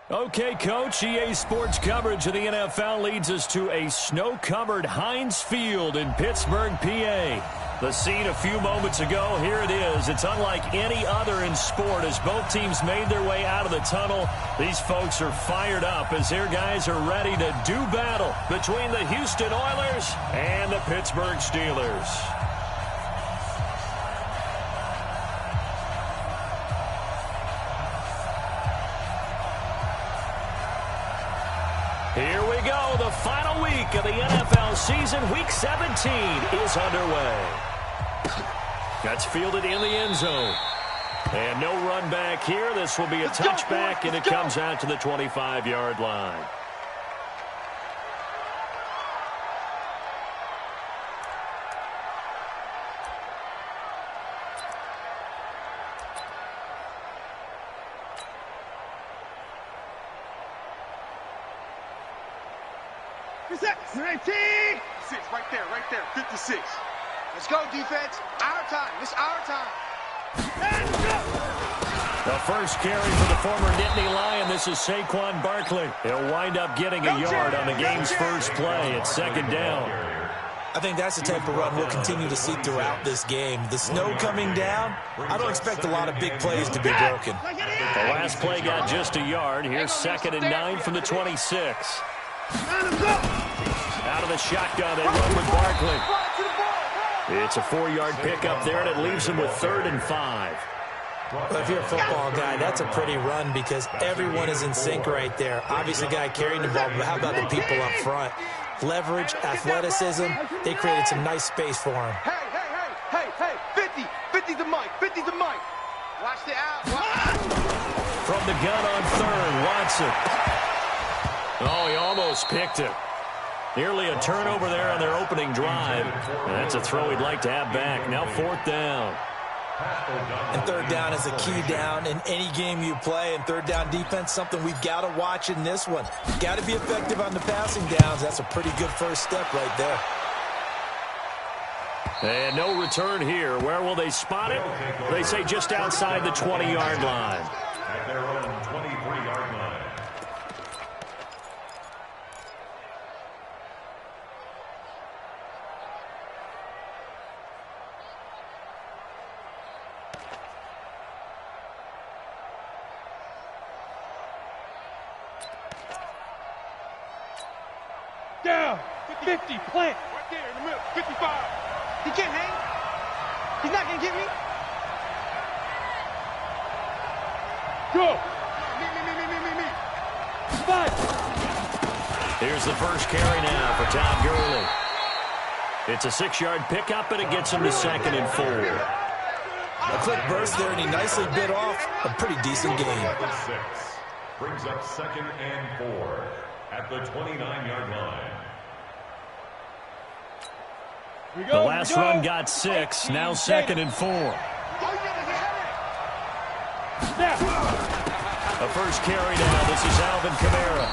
Okay, Coach, EA Sports coverage of the NFL leads us to a snow-covered Heinz Field in Pittsburgh, PA. The scene a few moments ago, here it is. It's unlike any other in sport as both teams made their way out of the tunnel. These folks are fired up as their guys are ready to do battle between the Houston Oilers and the Pittsburgh Steelers. Here we go. The final week of the NFL season. Week 17 is underway. That's fielded in the end zone. And no run back here. This will be a touchback, and it comes out to the 25-yard line. Right there, 56. Let's go, defense. Our time. It's our time. The first carry for the former Nittany Lion. This is Saquon Barkley. He'll wind up getting a yard on the game's first play. It's second down. I think that's the type of run we'll continue to see throughout this game. The snow coming down, I don't expect a lot of big plays to be broken. The last play got just a yard. Here's 2nd and 9 from the 26. Out of the shotgun, they run with Barkley. It's a 4-yard pickup there, and it leaves him with 3rd and 5. Well, if you're a football guy, that's a pretty run because everyone is in sync right there. Obviously, the guy carrying the ball, but how about the people up front? Leverage, athleticism, they created some nice space for him. Hey, 50. 50 the mic. 50 the mic. Watch the out. From the gun on 3rd, Watson. Oh, he almost picked it. Nearly a turnover there on their opening drive. And that's a throw he'd like to have back. Now 4th down. And 3rd down is a key down in any game you play. And 3rd down defense, something we've got to watch in this one. Got to be effective on the passing downs. That's a pretty good first step right there. And no return here. Where will they spot it? They say just outside the 20-yard line. At their own 23-yard line. Down. 50. Plant. Right there in the middle. 55. He can't hang. He's not going to get me. Go. Me. 5. Here's the first carry now for Todd Gurley. It's a 6-yard pickup, and it gets him to 2nd and 4. A quick burst there, and he nicely bit off a pretty decent game. 6 brings up 2nd and 4 at the 29-yard line. The last run got 6, now 2nd and 4. A first carry now. This is Alvin Kamara.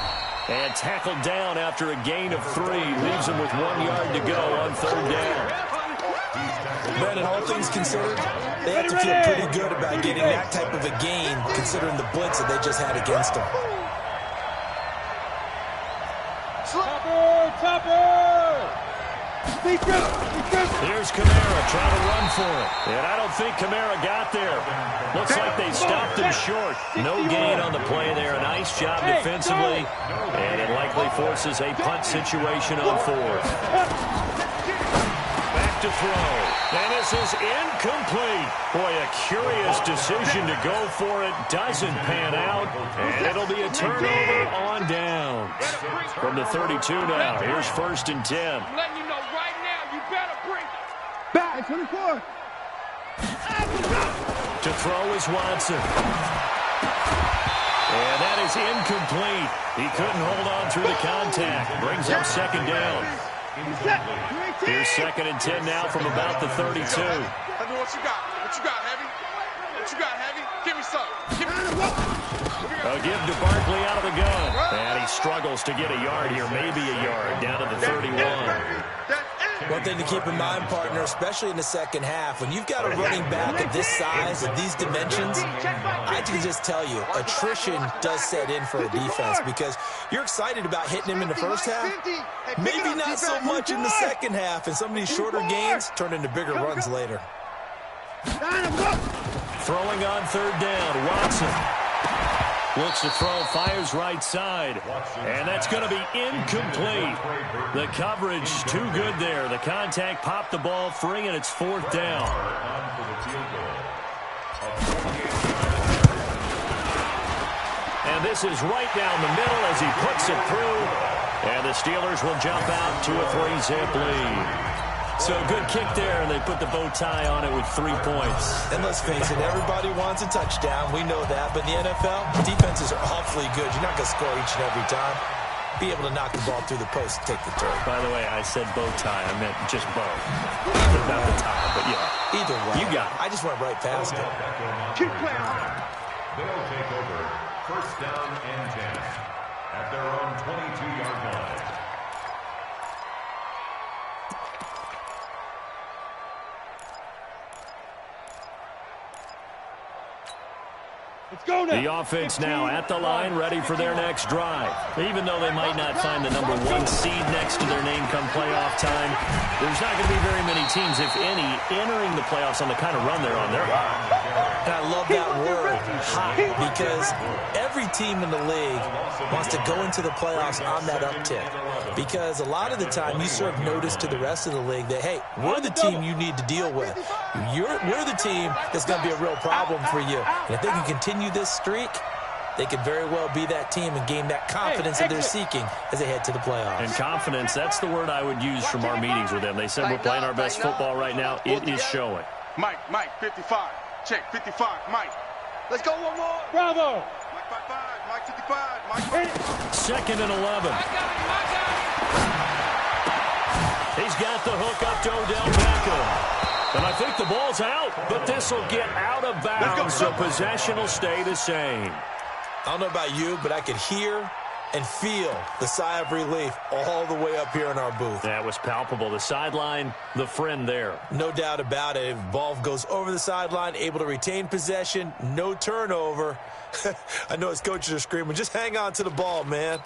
And tackled down after a gain of 3. Leaves him with 1 yard to go on 3rd down. Brandon, all things considered, they have to feel pretty good about getting that type of a gain considering the blitz that they just had against them. Topper! Here's Kamara trying to run for it. And I don't think Kamara got there. Looks like they stopped him short. No gain on the play there. Nice job defensively. And it likely forces a punt situation on 4th. Back to throw. And this is incomplete. Boy, a curious decision to go for it. Doesn't pan out. And it'll be a turnover on downs. From the 32 now. Here's 1st and 10. I'm letting you know right now, you better bring it. Back, 24. To throw is Watson. And that is incomplete. He couldn't hold on through the contact. Brings up 2nd down. Here's 2nd and 10 now from about the 32. What you got? What you got, Heavy? What you got, Heavy? Give me some. A give to Barkley out of the gun. And he struggles to get a yard here. Maybe a yard down to the 31. One thing to keep in mind, partner, especially in the second half, when you've got a running back of this size, of these dimensions, I can just tell you, attrition does set in for a defense because you're excited about hitting him in the first half. Maybe not so much in the second half, and some of these shorter gains turn into bigger runs later. Throwing on third down, Watson. Looks to throw, fires right side. And that's going to be incomplete. The coverage too good there. The contact popped the ball free, and it's fourth down. And this is right down the middle as he puts it through. And the Steelers will jump out to a 3-zip lead. So good kick there, and they put the bow tie on it with 3 points. And let's face it, everybody wants a touchdown. We know that. But in the NFL, defenses are awfully good. You're not going to score each and every time. Be able to knock the ball through the post and take the turn. By the way, I said bow tie. I meant just bow. Not the tie, but yeah. Either way. You got it. I just went right past it. Keep playing. They'll take over first down and 10 at their own 22-yard line. The offense now at the line, ready for their next drive. Even though they might not find the number 1 seed next to their name come playoff time, there's not going to be very many teams, if any, entering the playoffs on the kind of run they're on. They're hot. And I love that word, hot, because every team in the league wants to go into the playoffs on that uptick. Because a lot of the time you serve notice to the rest of the league that, hey, we're the team you need to deal with. We're the team that's going to be a real problem for you. And if they can continue this streak, they could very well be that team and gain that confidence that they're seeking as they head to the playoffs. And confidence, that's the word I would use from our meetings with them. They said we're playing our best football right now. It is showing. Mike, 55. Check, 55. Mike. Let's go one more. Bravo. Mike 55. Mike 55. Mike. Second and 11. He's got the hook up to Odell Beckham. And I think the ball's out, but this will get out of bounds, so possession will stay the same. I don't know about you, but I could hear and feel the sigh of relief all the way up here in our booth. That was palpable. The sideline, the friend there. No doubt about it. If ball goes over the sideline, able to retain possession, no turnover. I know his coaches are screaming, just hang on to the ball, man.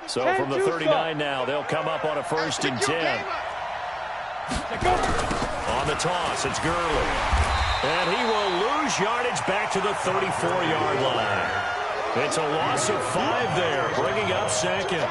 So from the 39 now, they'll come up on a 1st and 10. On the toss, it's Gurley. And he will lose yardage back to the 34-yard line. It's a loss of 5 there, bringing up second.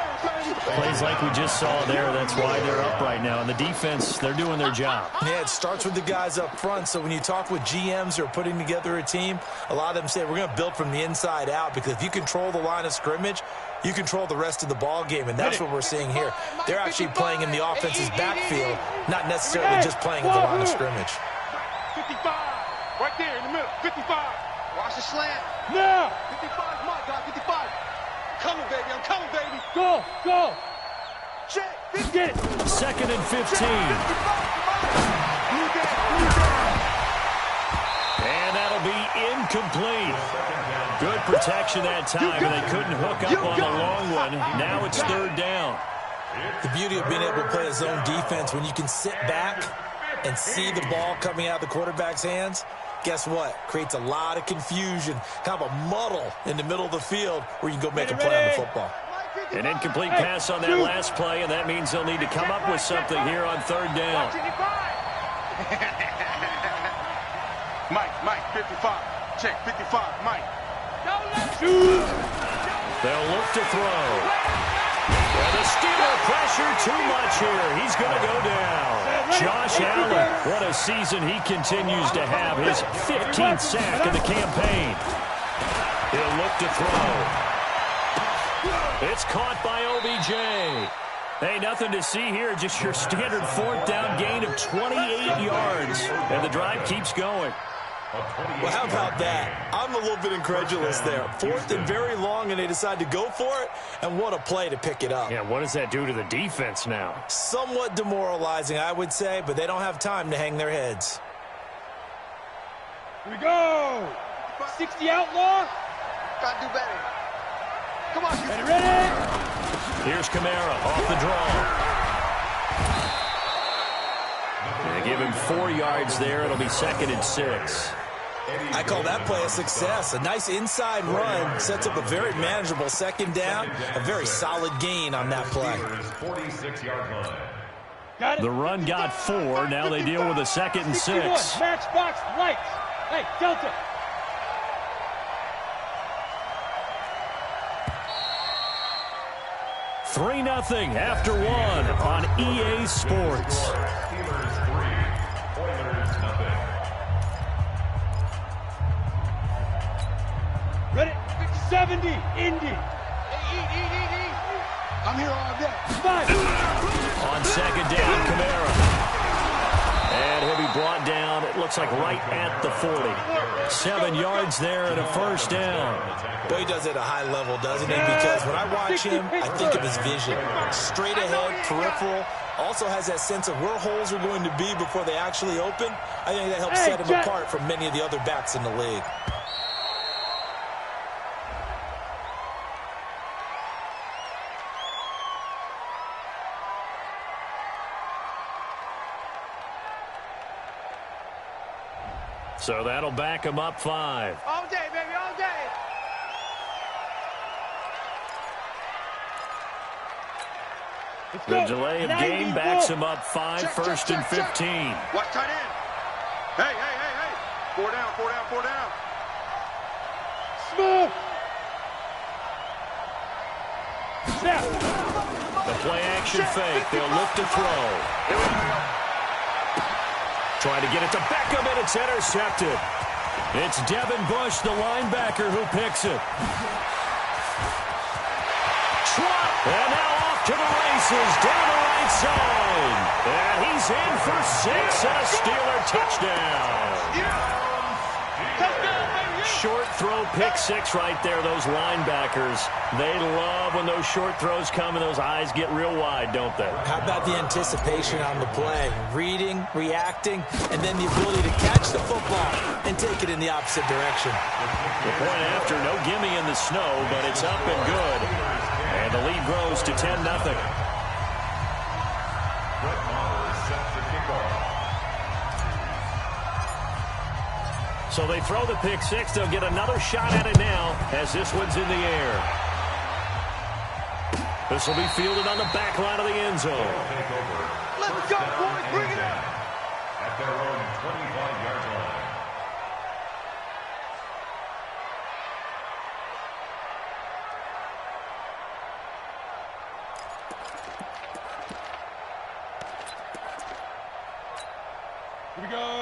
Plays like we just saw there, that's why they're up right now. And the defense, they're doing their job. Yeah, it starts with the guys up front. So when you talk with GMs who are putting together a team, a lot of them say we're going to build from the inside out, because if you control the line of scrimmage, you control the rest of the ball game, and that's what we're seeing here. They're actually playing in the offense's backfield, not necessarily just playing in the line of scrimmage. 55, right there in the middle, 55. Watch the slant. Now. 55, my God, 55. Coming, baby, I'm coming, baby. Go. Check, get it. Second and 15. And that'll be incomplete. Good protection that time, and they couldn't hook up on the long one. Now it's third down. The beauty of being able to play a zone defense, when you can sit back and see the ball coming out of the quarterback's hands, guess what? Creates a lot of confusion, kind of a muddle in the middle of the field where you can go make a play on the football. An incomplete pass on that last play, and that means they'll need to come up with something here on third down. Mike, 55. Check, 55, Mike. They'll look to throw. Well, the Steeler pressure too much here. He's going to go down. Josh Allen, what a season he continues to have. His 15th sack of the campaign. He'll look to throw. It's caught by OBJ. Hey, nothing to see here. Just your standard 4th down gain of 28 yards. And the drive keeps going. Well, how about that? I'm a little bit incredulous there. 4th and very long, and they decide to go for it, and what a play to pick it up. Yeah, what does that do to the defense now? Somewhat demoralizing, I would say, but they don't have time to hang their heads. Here we go. 60 outlaw. Gotta do better. Come on, you ready? Here's Kamara off the draw. They give him 4 yards there. It'll be 2nd and 6. I call that play a success. A nice inside run sets up a very manageable 2nd down. A very solid gain on that play. 46-yard line. The run got 4. Now they deal with a 2nd and 6. Matchbox lights. Hey, Delta. Three 3-0 after 1 on EA Sports. Steelers 3, Oilers 0. Ready? 70, Indy. Eat. I'm here all day. On 2nd down, Kamara. And he'll be brought down, it looks like right at the 40. 7 yards there and a 1st down. Boy, he does it at a high level, doesn't he? Because when I watch him, I think of his vision. Straight ahead, peripheral. Also has that sense of where holes are going to be before they actually open. I think that helps set him apart from many of the other backs in the league. So that'll back him up 5. All day, baby, all day. The delay of game backs him up 5, 1st and 15. Watch tight end. Hey. 4 down. Smooth. Snap. The play action fake. They'll look to throw. Trying to get it to Beckham, and it's intercepted. It's Devin Bush, the linebacker, who picks it. Trot, and now off to the races, down the right side. And he's in for 6 and a Steeler touchdown. Short throw, pick 6 right there, those linebackers. They love when those short throws come and those eyes get real wide, don't they? How about the anticipation on the play? Reading, reacting, and then the ability to catch the football and take it in the opposite direction. The point after, no gimme in the snow, but it's up and good. And the lead grows to 10-0. Brett Maher sets the kickoff. So they throw the pick 6. They'll get another shot at it now as this one's in the air. This will be fielded on the back line of the end zone. Let's go, boys. Bring it up. At their own 25-yard line.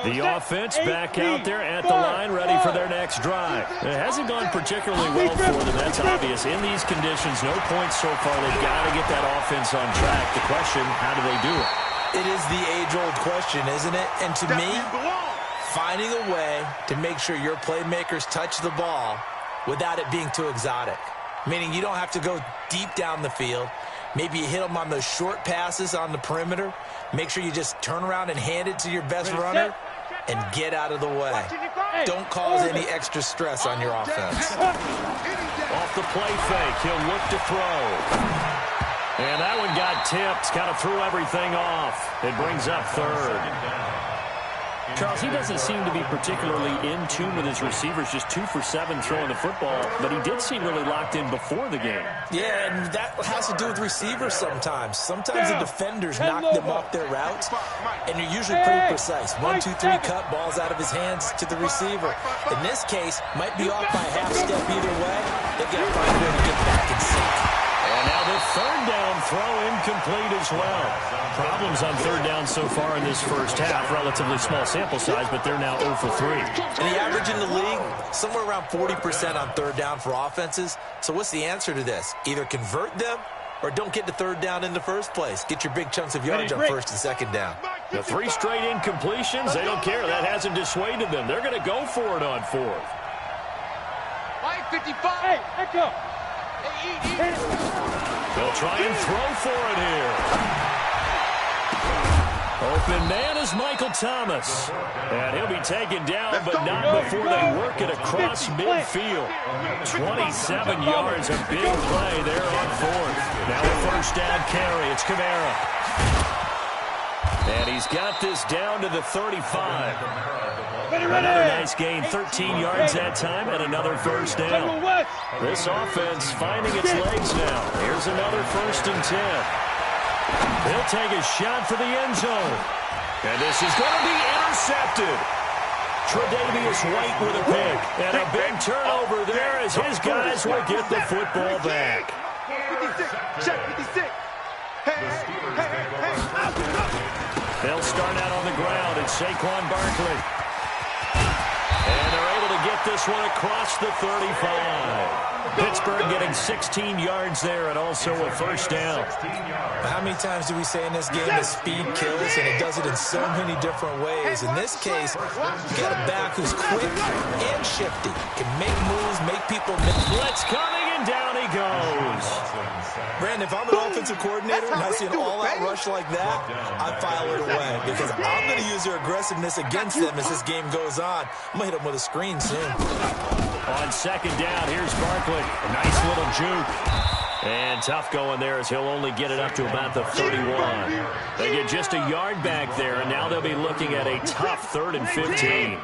The offense back out there at the line, ready for their next drive. It hasn't gone particularly well for them, that's obvious. In these conditions, no points so far. They've got to get that offense on track. The question, how do they do it? It is the age-old question, isn't it? And to me, finding a way to make sure your playmakers touch the ball without it being too exotic. Meaning you don't have to go deep down the field. Maybe you hit them on those short passes on the perimeter. Make sure you just turn around and hand it to your best runner and get out of the way. Don't cause any extra stress on your offense. Off the play fake, he'll look to throw. And that one got tipped, kind of threw everything off. It brings up 3rd. Charles, he doesn't seem to be particularly in tune with his receivers, just 2 for 7 throwing the football, but he did seem really locked in before the game. Yeah, and that has to do with receivers sometimes. Sometimes the defenders knock them off their routes, and you're usually pretty precise. 1, 2, 3 cut, balls out of his hands to the receiver. In this case, might be off by a half step either way. They've got to find a way to get back in sync. And now the 3rd down throw incomplete as well. Problems on 3rd down so far in this first half. Relatively small sample size, but they're now 0 for 3. And the average in the league, somewhere around 40% on 3rd down for offenses. So what's the answer to this? Either convert them or don't get to 3rd down in the first place. Get your big chunks of yardage on 1st and 2nd down. The 3 straight incompletions, they don't care. That hasn't dissuaded them. They're going to go for it on 4th. 55. Hey, echo. They'll try and throw for it here. Open man is Michael Thomas. And he'll be taken down, but not before they work it across midfield. 27 yards, a big play there on fourth. Now a first down carry. It's Kamara. And he's got this down to the 35. Another nice gain, 13 yards that time, and another first down. This offense finding its legs now. Here's another 1st and 10. He'll take a shot for the end zone. And this is going to be intercepted. Tre'Davious White with a pick. And a big turnover there as his guys will get the football back. 56. Check 56. Hey. They'll start out on the ground. It's Saquon Barkley. And they're able to get this one across the 35. Pittsburgh getting 16 yards there and also a first down. How many times do we say in this game that speed kills, and it does it in so many different ways? In this case, you got a back who's quick and shifty, can make moves, make people miss. Blitz coming, and down he goes. Brandon, if I'm an offensive coordinator and I see an all-out rush like that, I file it away because I'm going to use their aggressiveness against them as this game goes on. I'm going to hit them with a screen soon. On second down, here's Barkley. A nice little juke. And tough going there as he'll only get it up to about the 31. They get just a yard back there, and now they'll be looking at a tough 3rd and 15. Check.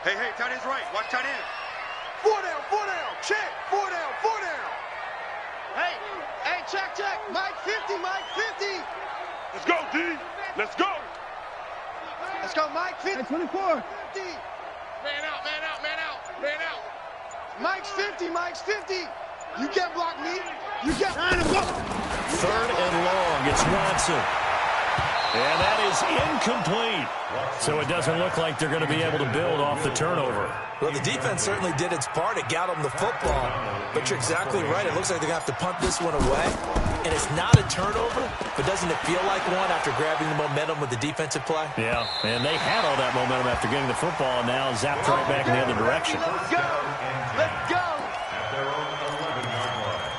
Hey, tight end's right. Watch tight end. 4 down. Check. 4 down. Hey, check. Mike 50. Let's go, D. Let's go. Let's go, Mike 50. 24. 50. Man out. Mike's 50. You can't block me. You can't. 3rd and long. It's Watson. And that is incomplete. So it doesn't look like they're going to be able to build off the turnover. Well, the defense certainly did its part. It got them the football. But you're exactly right. It looks like they're going to have to punt this one away. And it's not a turnover, but doesn't it feel like one after grabbing the momentum with the defensive play? Yeah, and they had all that momentum after getting the football, and now zapped right back in the other direction. Let's go. At their own 11-yard line.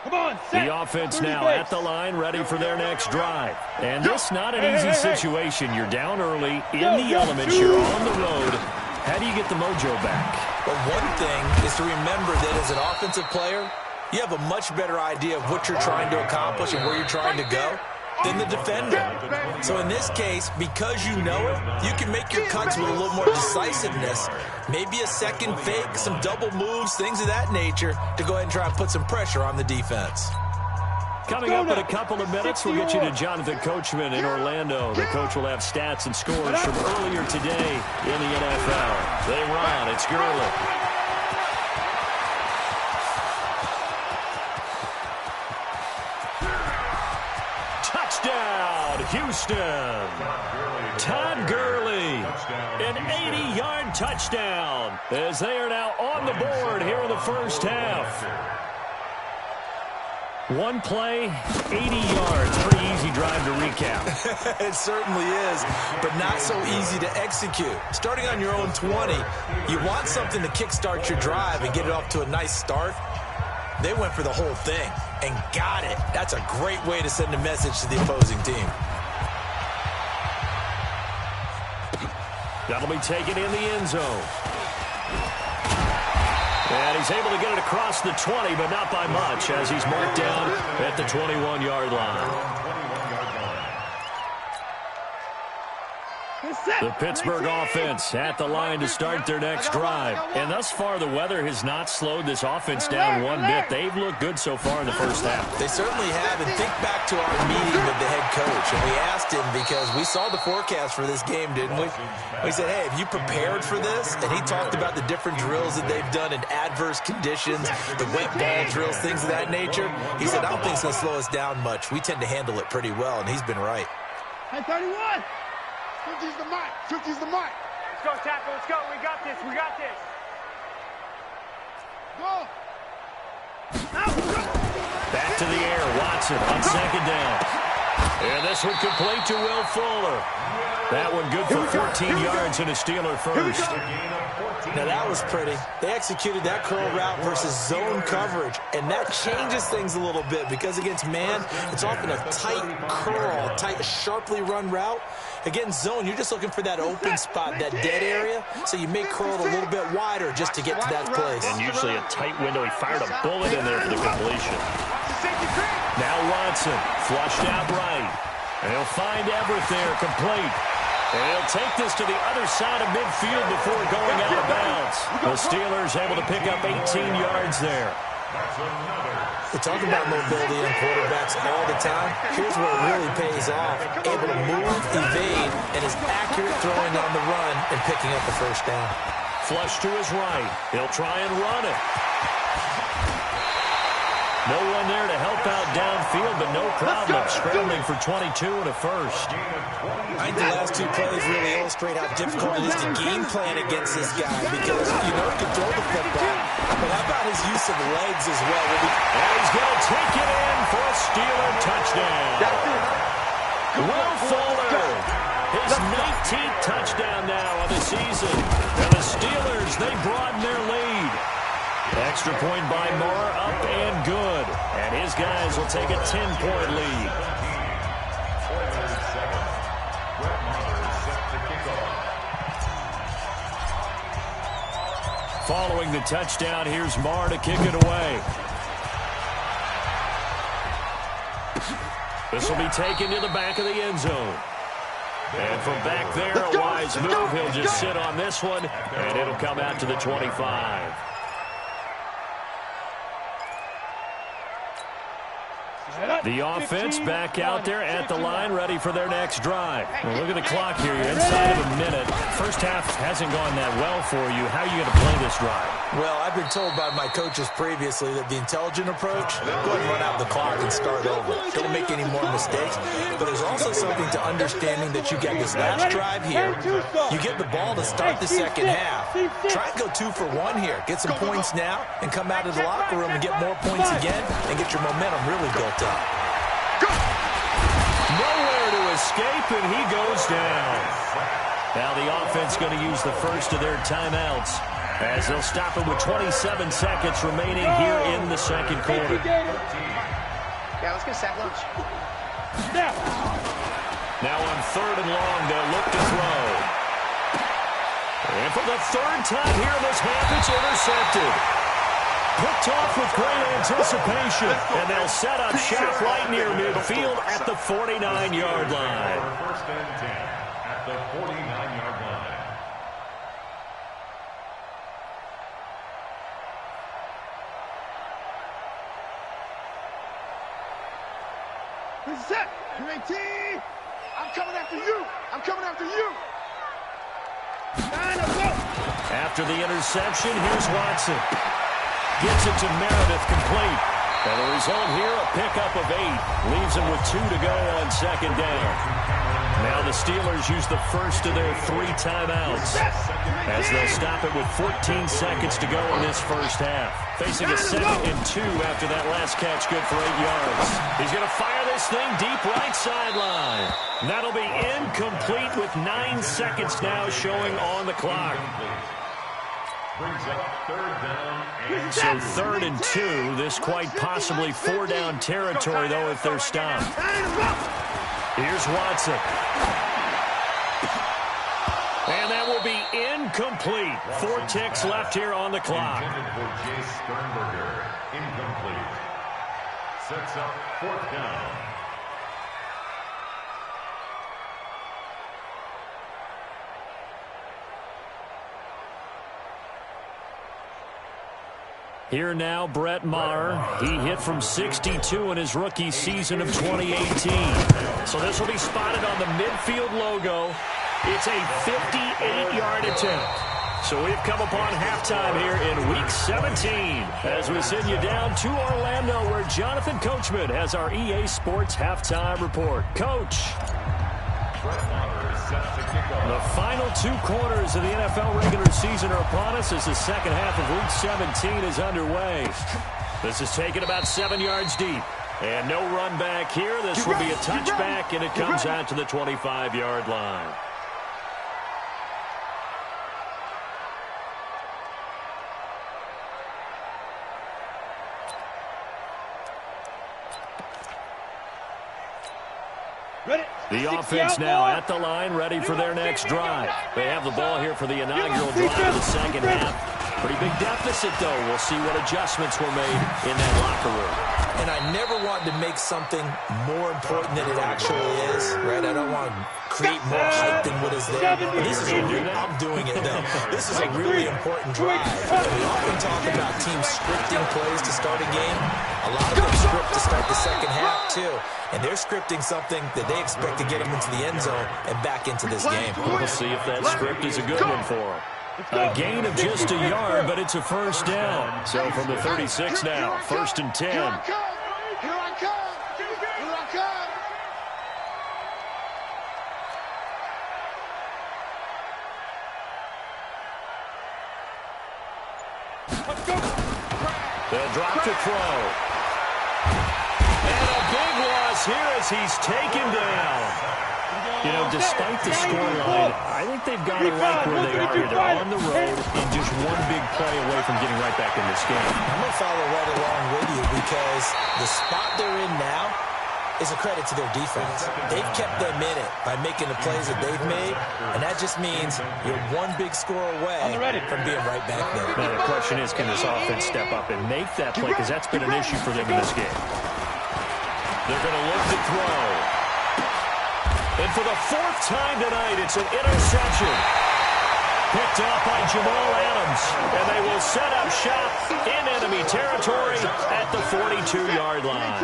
Come on, the offense now at the line, ready for their next drive. And this not an easy situation. You're down early, in the elements, you're on the road. How do you get the mojo back? Well, one thing is to remember that as an offensive player, you have a much better idea of what you're trying to accomplish and where you're trying to go than the defender. So in this case, because you know it, you can make your cuts with a little more decisiveness. Maybe a second fake, some double moves, things of that nature to go ahead and try and put some pressure on the defense. Coming up in a couple of minutes, we'll get you to Jonathan Coachman in Orlando. The coach will have stats and scores from earlier today in the NFL. They run. It's Gurley. Touchdown, Houston. Todd Gurley, an 80-yard touchdown as they are now on the board here in the first half. One play, 80 yards. Pretty easy drive to recap. It certainly is, but not so easy to execute. Starting on your own 20, you want something to kickstart your drive and get it off to a nice start. They went for the whole thing and got it. That's a great way to send a message to the opposing team. That'll be taken in the end zone. And he's able to get it across the 20, but not by much, as he's marked down at the 21-yard line. The Pittsburgh offense at the line to start their next drive. And thus far, the weather has not slowed this offense down one bit. They've looked good so far in the first half. They certainly have. And think back to our meeting with the head coach. And we asked him because we saw the forecast for this game, didn't we? We said, hey, have you prepared for this? And he talked about the different drills that they've done in adverse conditions, the wet ball drills, things of that nature. He said, I don't think it's going to slow us down much. We tend to handle it pretty well, and he's been right. Hey, 31. 50's the mic. 50's the mic. Let's go, tackle. Let's go. We got this. Go. Back to the air. Watson on second down. And this one complete to Will Fuller. That one good for 14 yards and a Steeler first. Now that was pretty. They executed that curl route versus zone coverage, and that changes things a little bit because against man, it's often a tight curl, tight, sharply run route. Against zone, you're just looking for that open spot, that dead area, so you may curl it a little bit wider just to get to that place. And usually a tight window. He fired a bullet in there for the completion. Now Watson, flushed out right. And he'll find Everett there, complete. And he'll take this to the other side of midfield before going out of bounds. The Steelers able to pick up 18 yards there. We talk about mobility in quarterbacks all the time. Here's where it really pays off. Able to move, evade, and is accurate throwing on the run and picking up the first down. Flush to his right. He'll try and run it. No one there to help out downfield, but no problem scrambling for 22 and a first. I think the last two plays really illustrate how difficult it is to game plan against this guy because you know he can throw the football, but how about his use of legs as well? And he's going to take it in for a Steeler touchdown. Will Fuller, his 19th touchdown now of the season. And the Steelers, they broaden their lead. Extra point by Moore, up and good. And his guys will take a 10-point lead. Following the touchdown, here's Marr to kick it away. This will be taken to the back of the end zone. And from back there, a wise move. He'll just sit on this one, and it'll come out to the 25. The offense back out there at the line, ready for their next drive. Well, look at the clock here. You're inside of a minute. First half hasn't gone that well for you. How are you going to play this drive? Well, I've been told by my coaches previously that the intelligent approach, go ahead and run out the clock and start over. Don't make any more mistakes. But there's also something to understanding that you get this last drive here. You get the ball to start the second half. Try and go 2 for 1 here. Get some points now and come out of the locker room and get more points again and get your momentum really built up. Nowhere to escape, and he goes down. Now the offense going to use the first of their timeouts as they'll stop it with 27 seconds remaining here in the second quarter. Yeah, let's get a sack lunch. Now on 3rd and long, they'll look to throw. And for the 3rd time here in this half, it's intercepted. Picked off with great anticipation, and they'll set up shop right near midfield at the 49-yard line. First and 10 at the 49-yard line. This is it. UAT. I'm coming after you. I'm coming after you. After the interception, here's Watson. Gets it to Meredith, complete. And the result here, a pickup of 8. Leaves him with 2 to go on second down. Now the Steelers use the first of their 3 timeouts as they'll stop it with 14 seconds to go in this first half. Facing a 2nd and 2 after that last catch, good for 8 yards. He's going to fire this thing deep right sideline. That'll be incomplete with 9 seconds now showing on the clock. Brings up 3rd down and So 3rd and 2. This quite possibly 4-down territory, though, if they're stopped. Here's Watson. And that will be incomplete. 4 ticks left here on the clock. intended for Jay Sternberger. Incomplete. Sets up 4th down. Here now, Brett Maher. He hit from 62 in his rookie season of 2018. So this will be spotted on the midfield logo. It's a 58-yard attempt. So we've come upon halftime here in Week 17 as we send you down to Orlando where Jonathan Coachman has our EA Sports Halftime Report. Coach. The final 2 quarters of the NFL regular season are upon us as the second half of Week 17 is underway. This is taken about 7 yards deep. And no run back here. This will be a touchback, and it comes out to the 25-yard line. The offense now at the line, ready for their next drive. They have the ball here for the inaugural drive of the second half. Pretty big deficit, though. We'll see what adjustments were made in that locker room. And I never want to make something more important than it actually is, right? I don't want to create more hype than what is there. This is I'm doing it, though. This is a really important drive. We often talk about teams scripting plays to start a game. A lot of them script to start the second half, too. And they're scripting something that they expect to get them into the end zone and back into this game. We'll see if that script is a good one for them. A gain of just a yard, but it's a first down. So from the 36 now, 1st and 10. Here I come! Here I come! Let's go! They'll drop to throw. And a big loss here as he's taken down. You know, despite the scoreline, I think they've got to like where they are here. They're on the road and just one big play away from getting right back in this game. I'm going to follow right along with you because the spot they're in now is a credit to their defense. They've kept them in it by making the plays that they've made, and that just means you're one big score away from being right back there. Now, the question is, can this offense step up and make that play? Because that's been an issue for them in this game. They're going to look to throw. And for the 4th time tonight, it's an interception. Picked off by Jamal Adams. And they will set up shop in enemy territory at the 42-yard line.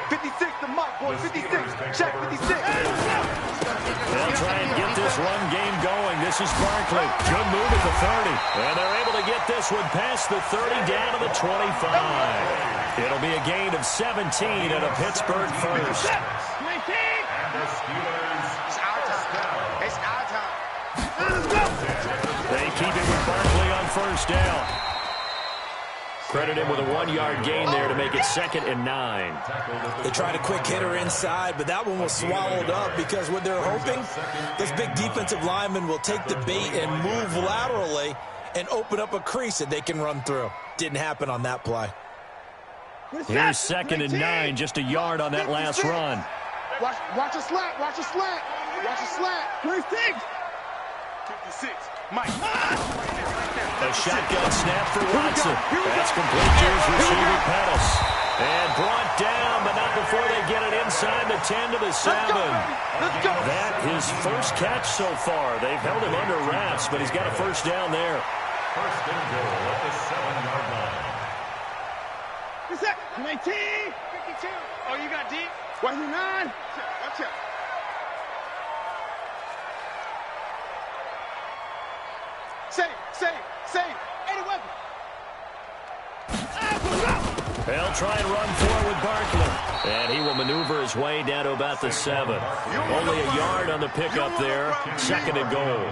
56 to Mike, boy, 56. Check 56. They'll try and get this run game going. This is Barkley. Good move at the 30. And they're able to get this one past the 30 down to the 25. It'll be a gain of 17 and a Pittsburgh first. It's our time. It's our time. They keep it with Barkley on 1st down. Credit him with a 1-yard gain there to make it 2nd and 9. They tried a quick hitter inside, but that one was swallowed up because what they're hoping, this big defensive lineman will take the bait and move laterally and open up a crease that they can run through. Didn't happen on that play. Here's 2nd and 9, just a yard on that last run. Watch a slant. Watch a slant. Watch a slant. 56. 56. Mike. A shotgun snap for Watson. That's complete to his receiver, Pettis. And brought down, but not before they get it inside the 10 to the 7. Let's go. That his first catch so far. They've held him under wraps, but he's got a first down there. 1st and goal at the 7-yard line. What's that? 19. 52. Oh, you got deep? 29. Watch out. Save. 80 weapon. They'll try and run forward with Barkley. And he will maneuver his way down to about the 7. Only a yard on the pickup there. 2nd and goal.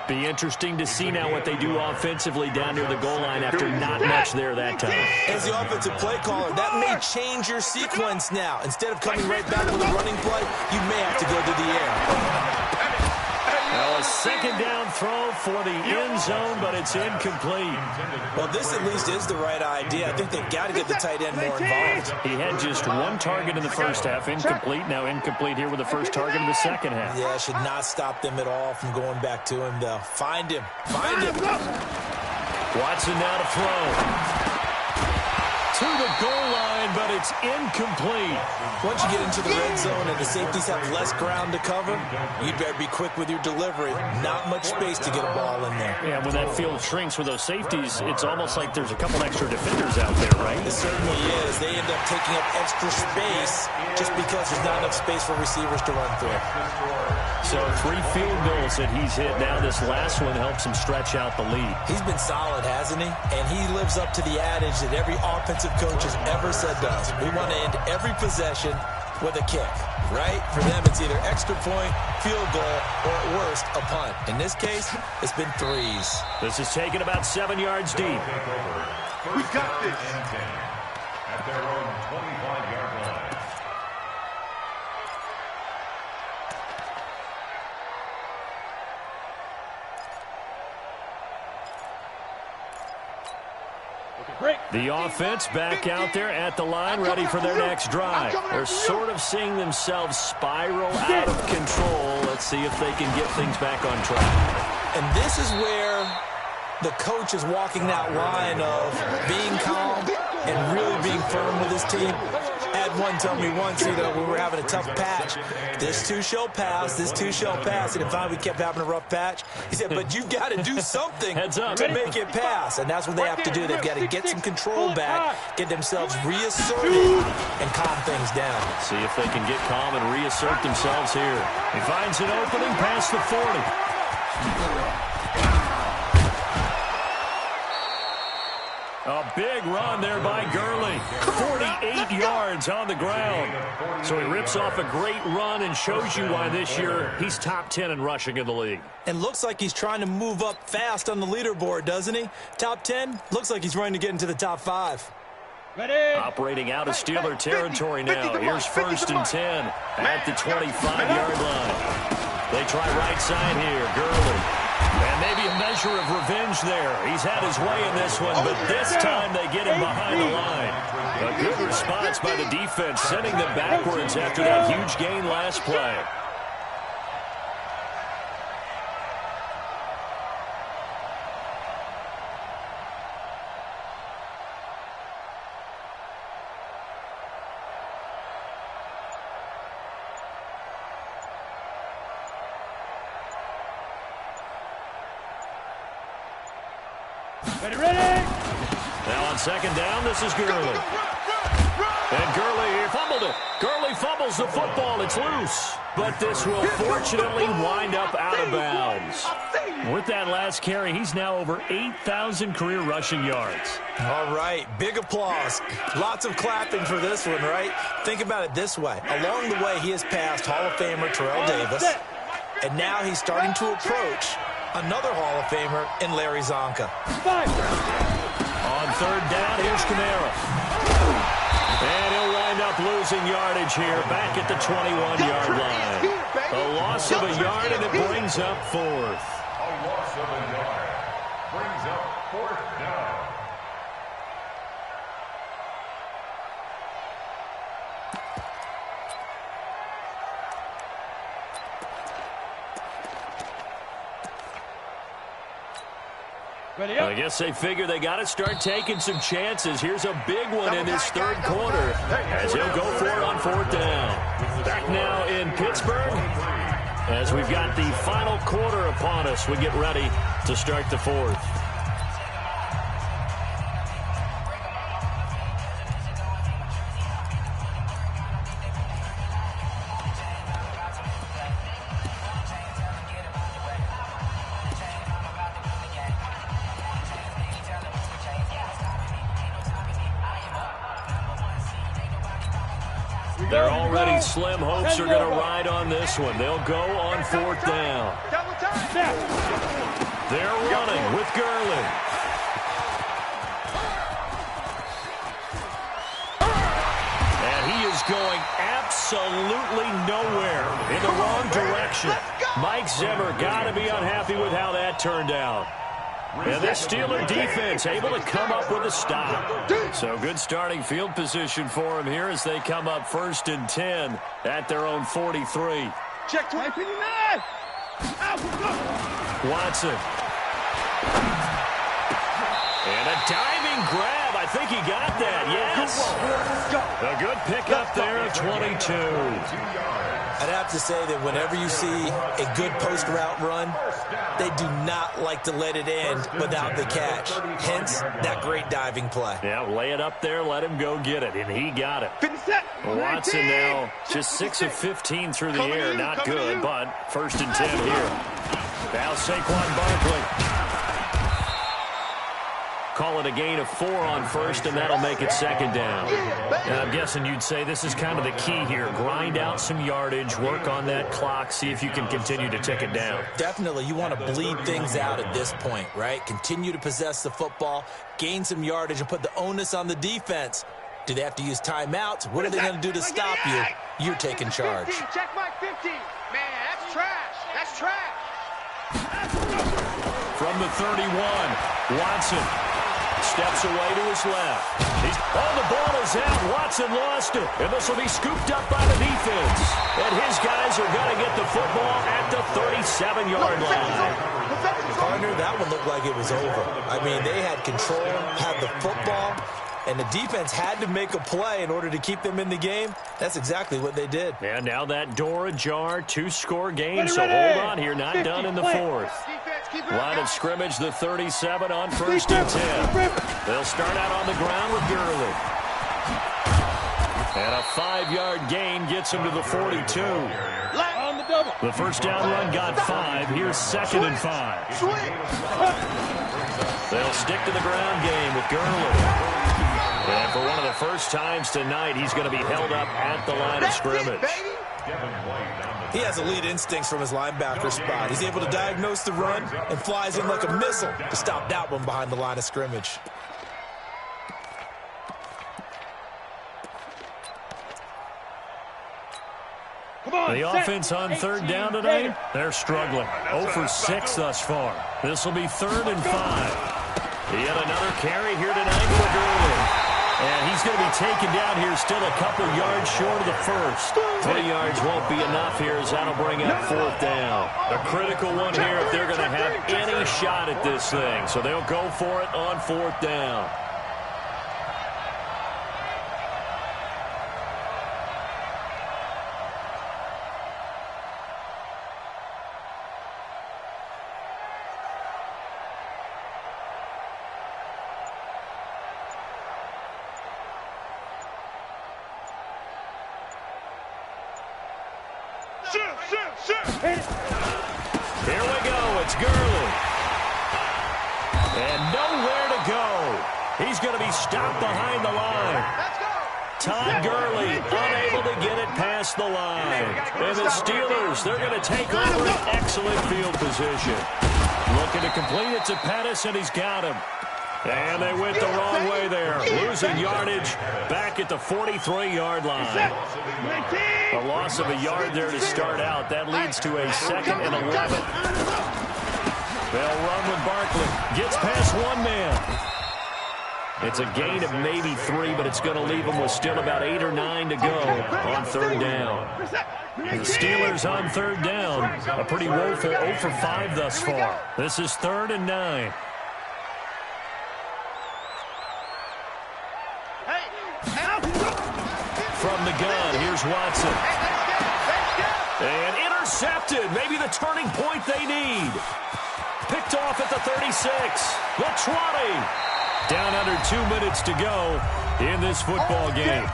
Be interesting to see now what they do offensively down near the goal line after not much there that time. As the offensive play caller, that may change your sequence now. Instead of coming right back with a running play, you may have to go to the air. Well, a 2nd down throw for the end zone, but it's incomplete. Well, this at least is the right idea. I think they've got to get the tight end more involved. He had just 1 target in the first half, incomplete. Now incomplete here with the first target in the second half. Yeah, should not stop them at all from going back to him, though. Find him. Watson now to throw. To the goal line, but it's incomplete. Once you get into the red zone and the safeties have less ground to cover, you'd better be quick with your delivery. Not much space to get a ball in there. Yeah, when that field shrinks with those safeties, it's almost like there's a couple extra defenders out there, right? It certainly is. They end up taking up extra space just because there's not enough space for receivers to run through. So 3 field goals that he's hit. Now this last one helps him stretch out the lead. He's been solid, hasn't he? And he lives up to the adage that every offensive coach has ever said to us. We want to end every possession with a kick, right? For them, it's either extra point, field goal, or at worst, a punt. In this case, it's been 3s. This is taken about 7 yards deep. We got this. at their own 25-yard line. The offense back out there at the line, ready for their next drive. They're sort of seeing themselves spiral out of control. Let's see if they can get things back on track. And this is where the coach is walking that line of being calm and really being firm with his team. I had one tell me once, we were having a tough patch. This too shall pass, this too shall pass. And finally we kept having a rough patch. He said, but you've got to do something to make it pass. And that's what they have to do. They've got to get some control back, get themselves reasserted, and calm things down. See if they can get calm and reassert themselves here. He finds an opening past the 40. A big run there by Gurley. 48 yards on the ground. So he rips off a great run and shows you why this year he's top 10 in rushing in the league. And looks like he's trying to move up fast on the leaderboard, doesn't he? Top 10, looks like he's running to get into the top 5. Ready. Operating out of Steeler territory now. Here's 1st and 10 at the 25-yard line. They try right side here. Gurley. And maybe a measure of revenge there. He's had his way in this one, but this time they get him behind the line. A good response by the defense, sending them backwards after that huge gain last play. Ready. Now on 2nd down, this is Gurley. And Gurley fumbled it. Gurley fumbles the football. It's loose. But this will fortunately wind up out of bounds. With that last carry, he's now over 8,000 career rushing yards. All right, big applause. Lots of clapping for this one, right? Think about it this way. Along the way, he has passed Hall of Famer Terrell Davis. And now he's starting to approach another Hall of Famer in Larry Zonka. On 3rd down, here's Kamara. And he'll wind up losing yardage here back at the 21-yard line. A loss of a yard, and it brings up 4th. A loss of a yard brings up 4th down. I guess they figure they got to start taking some chances. Here's a big one in this 3rd quarter as he'll go for it on 4th down. Back now in Pittsburgh as we've got the final quarter upon us. We get ready to start the 4th. Their already slim hopes are going to ride on this one. They'll go on 4th down. They're running with Gurley. And he is going absolutely nowhere in the wrong direction. Mike Zimmer got to be unhappy with how that turned out. And this Steeler defense able to come up with a stop. So good starting field position for him here as they come up 1st and 10 at their own 43. Check 29. Watson. And a diving grab. I think he got that, yes. A good pickup there at 22. I'd have to say that whenever you see a good post route run, they do not like to let it end without the catch. Hence, that great diving play. Yeah, lay it up there, let him go get it, and he got it. Watson now just 6 of 15 through the air. Not good, but 1st and 10 here. Now Saquon Barkley. Call it a gain of 4 on 1st, and that'll make it 2nd down. And I'm guessing you'd say this is kind of the key here. Grind out some yardage, work on that clock, see if you can continue to tick it down. Definitely. You want to bleed things out at this point, right? Continue to possess the football, gain some yardage, and put the onus on the defense. Do they have to use timeouts? What are they going to do to stop you? You're taking charge. 15, check my 15. Man, that's trash. That's trash. From the 31, Watson steps away to his left. The ball is out. Watson lost it. And this will be scooped up by the defense. And his guys are going to get the football at the 37-yard line. Partner, that one looked like it was over. I mean, they had control, had the football, and the defense had to make a play in order to keep them in the game. That's exactly what they did. And now that door ajar, 2-score game. So hold on here, not done in the fourth. Line of scrimmage, the 37 on 1st and 10. They'll start out on the ground with Gurley. And a 5-yard gain gets him to the 42. The first down run got 5. Here's 2nd and 5. They'll stick to the ground game with Gurley. And for one of the first times tonight, he's going to be held up at the line of scrimmage. He has elite instincts from his linebacker spot. He's able to diagnose the run and flies in like a missile to stop that one behind the line of scrimmage. The offense on 3rd down tonight, they're struggling. 0 for 6 thus far. This will be 3rd and 5. Yet another carry here tonight for Gurley. And he's going to be taken down here still a couple yards short of the first. 3 yards won't be enough here as that'll bring up 4th down. A critical one here if they're going to have any shot at this thing. So they'll go for it on 4th down. Here we go. It's Gurley. And nowhere to go. He's going to be stopped behind the line. Todd Gurley unable to get it past the line. And the Steelers, they're going to take over an excellent field position. Looking to complete it to Pettis, and he's got him. And they went the wrong way there. Losing yardage back at the 43-yard line. A loss of a yard there to start out. That leads to a 2nd and 11. They'll run with Barkley. Gets past one man. It's a gain of maybe 3, but it's going to leave them with still about 8 or 9 to go on 3rd down. The Steelers on 3rd down. A pretty woeful 0 for 5 thus far. This is 3rd and 9. From the gun, here's Watson. And intercepted. Maybe the turning point they need. Picked off at the 36. The 20. Down under 2 minutes to go in this football game.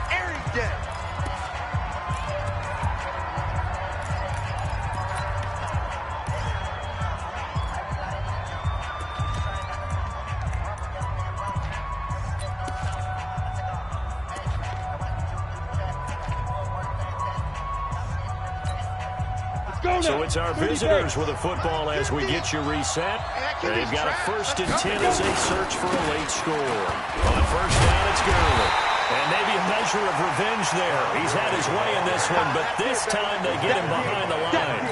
So it's our visitors with a football as we get you reset. They've got a 1st and 10 as they search for a late score. On 1st down, it's Gurley. And maybe a measure of revenge there. He's had his way in this one, but this time they get him behind the line.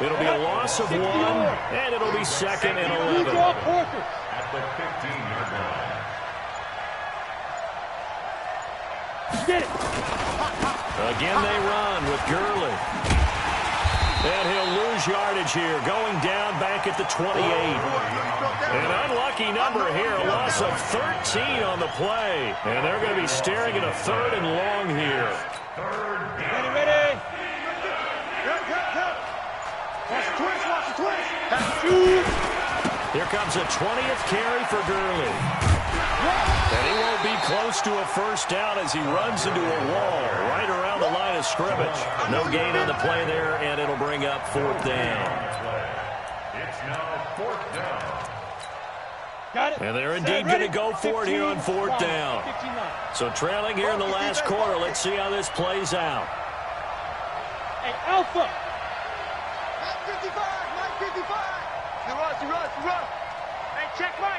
It'll be a loss of 1, and it'll be 2nd and 11. At the 15-yard line. Again they run with Gurley. And he'll lose yardage here, going down back at the 28. An unlucky number here, a loss of 13 on the play. And they're going to be staring at a 3rd and long here. Ready. Watch the twist. Here comes a 20th carry for Gurley. And he won't be close to a 1st down as he runs into a wall right around the line of scrimmage. No gain on the play there, and it'll bring up 4th down. It's now 4th down. Got it. And they're indeed going to go for it here on 4th down. So trailing here in the last quarter, let's see how this plays out. Hey, Alpha. 55, 55. He runs. Hey, check mine.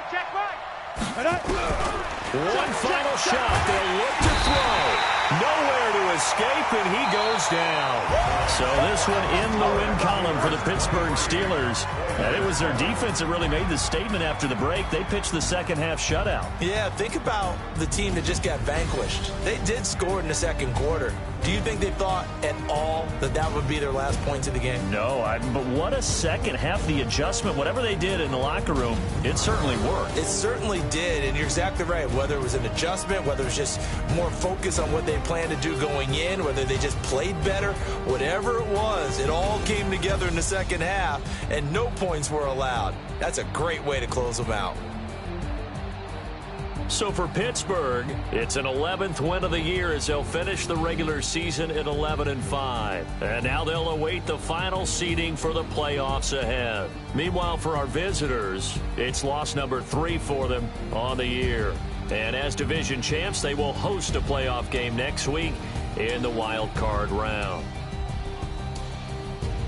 One final shot. They'll look to throw. Nowhere to escape, and he goes down. So this one in the win column for the Pittsburgh Steelers. And it was their defense that really made the statement after the break. They pitched the second-half shutout. Yeah, think about the team that just got vanquished. They did score in the second quarter. Do you think they thought at all that that would be their last points of the game? No, but what a second half. The adjustment, whatever they did in the locker room, it certainly worked. It certainly did, and you're exactly right. Whether it was an adjustment, whether it was just more focus on what they planned to do going in, whether they just played better, whatever it was, it all came together in the second half, and no points were allowed. That's a great way to close them out. So for Pittsburgh, it's an 11th win of the year as they'll finish the regular season at 11-5. And now they'll await the final seeding for the playoffs ahead. Meanwhile, for our visitors, it's loss number 3 for them on the year. And as division champs, they will host a playoff game next week in the wild card round.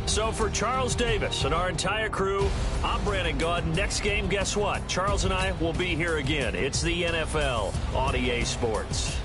So for Charles Davis and our entire crew, I'm Brandon Gaudin. Next game, guess what? Charles and I will be here again. It's the NFL on EA Sports.